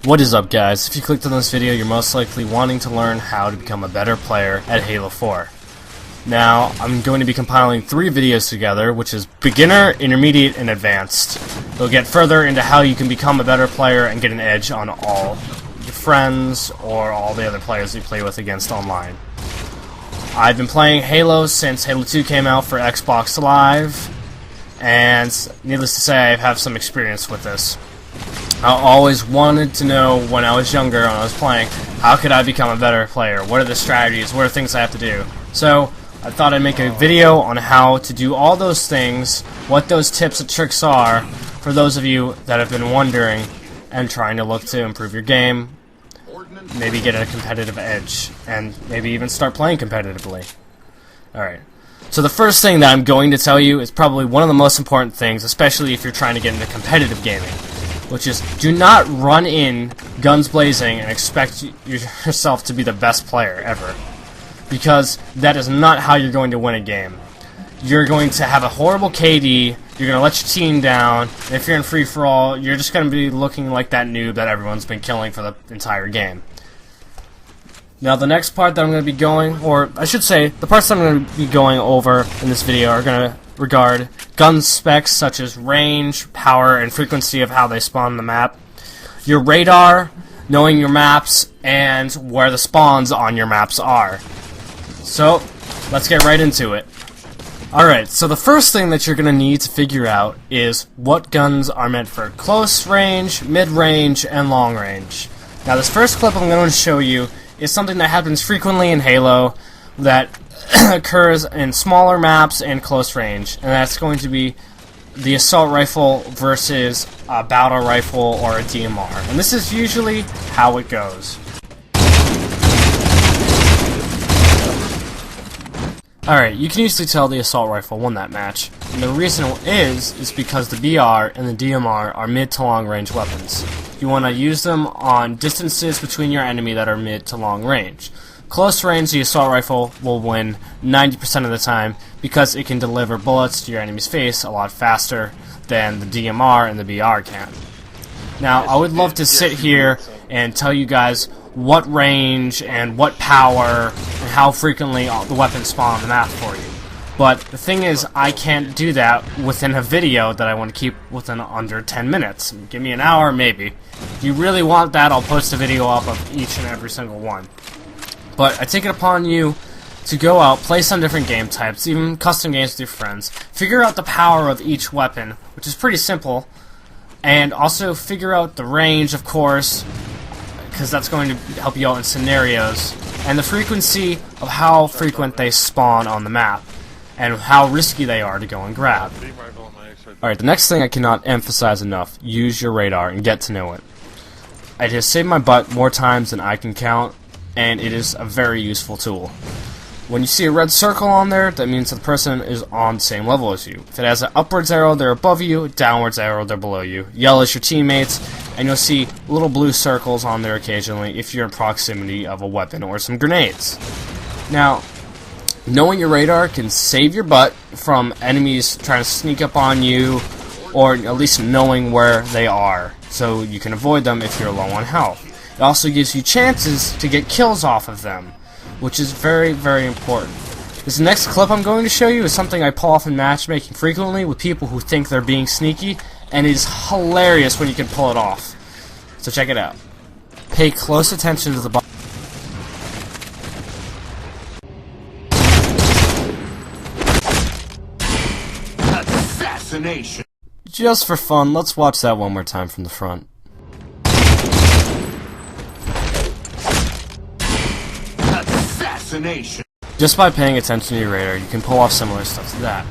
What is up, guys? If you clicked on this video, you're most likely wanting to learn how to become a better player at Halo 4. Now, I'm going to be compiling 3 videos together, which is beginner, intermediate, and advanced. They'll get further into how you can become a better player and get an edge on all your friends or all the other players you play with against online. I've been playing Halo since Halo 2 came out for Xbox Live, and needless to say, I have some experience with this. I always wanted to know when I was younger, when I was playing, how could I become a better player? What are the strategies? What are things I have to do? So, I thought I'd make a video on how to do all those things, what those tips and tricks are, for those of you that have been wondering and trying to look to improve your game, maybe get a competitive edge, and maybe even start playing competitively. Alright. So the first thing that I'm going to tell you is probably one of the most important things, especially if you're trying to get into competitive gaming, which is do not run in guns blazing and expect yourself to be the best player ever, because that is not how you're going to win a game. You're going to have a horrible KD, you're going to let your team down, and if you're in free-for-all, you're just going to be looking like that noob that everyone's been killing for the entire game. Now the next part that I'm going to be going, or I should say, the parts that I'm going to be going over in this video are going to regard gun specs such as range, power, and frequency of how they spawn on the map, your radar, knowing your maps, and where the spawns on your maps are. So, let's get right into it. Alright, so the first thing that you're going to need to figure out is what guns are meant for close range, mid-range, and long range. Now this first clip I'm going to show you is something that happens frequently in Halo that occurs in smaller maps and close range, and that's going to be the assault rifle versus a battle rifle or a DMR. And this is usually how it goes. Alright, you can usually tell the assault rifle won that match, and the reason is because the BR and the DMR are mid to long range weapons. You want to use them on distances between your enemy that are mid to long range. Close range, the assault rifle will win 90% of the time because it can deliver bullets to your enemy's face a lot faster than the DMR and the BR can. Now, I would love to sit here and tell you guys what range and what power and how frequently the weapons spawn on the map for you. But the thing is, I can't do that within a video that I want to keep within under 10 minutes. Give me an hour, maybe. If you really want that, I'll post a video up of each and every single one. But I take it upon you to go out, play some different game types, even custom games with your friends, figure out the power of each weapon, which is pretty simple, and also figure out the range, of course, because that's going to help you out in scenarios, and the frequency of how frequent they spawn on the map, and how risky they are to go and grab. Alright, the next thing I cannot emphasize enough, use your radar and get to know it. I just saved my butt more times than I can count, and it is a very useful tool. When you see a red circle on there, that means that the person is on the same level as you. If it has an upwards arrow, they're above you, downwards arrow, they're below you. Yellow is your teammates, and you'll see little blue circles on there occasionally if you're in proximity of a weapon or some grenades. Now, knowing your radar can save your butt from enemies trying to sneak up on you, or at least knowing where they are, so you can avoid them if you're low on health. It also gives you chances to get kills off of them, which is very, very important. This next clip I'm going to show you is something I pull off in matchmaking frequently with people who think they're being sneaky, and it is hilarious when you can pull it off. So check it out. Pay close attention to the bottom. Assassination. Just for fun, let's watch that one more time from the front. Assassination. Just by paying attention to your radar, you can pull off similar stuff to that.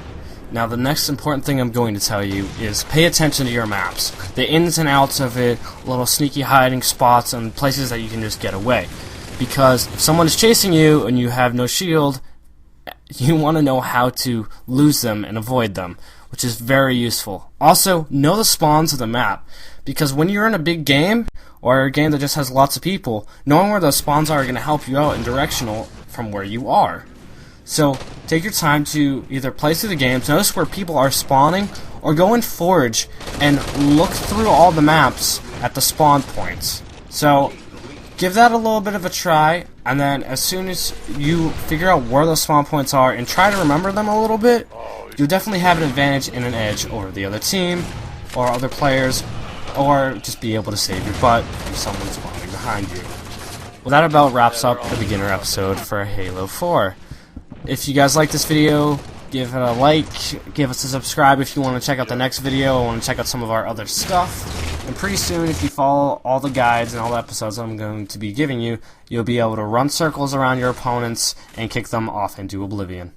Now, the next important thing I'm going to tell you is pay attention to your maps. The ins and outs of it, little sneaky hiding spots, and places that you can just get away. Because if someone is chasing you and you have no shield, you want to know how to lose them and avoid them, which is very useful. Also, know the spawns of the map, because when you're in a big game, or a game that just has lots of people, knowing where those spawns are going to help you out in directional from where you are. So, take your time to either play through the games, notice where people are spawning, or go and forage and look through all the maps at the spawn points. So give that a little bit of a try, and then as soon as you figure out where those spawn points are and try to remember them a little bit, you'll definitely have an advantage and an edge over the other team or other players, or just be able to save your butt if someone's spawning behind you. Well, that about wraps up the beginner episode for Halo 4. If you guys like this video, give it a like, give us a subscribe if you want to check out the next video or want to check out some of our other stuff. And pretty soon, if you follow all the guides and all the episodes I'm going to be giving you, you'll be able to run circles around your opponents and kick them off into oblivion.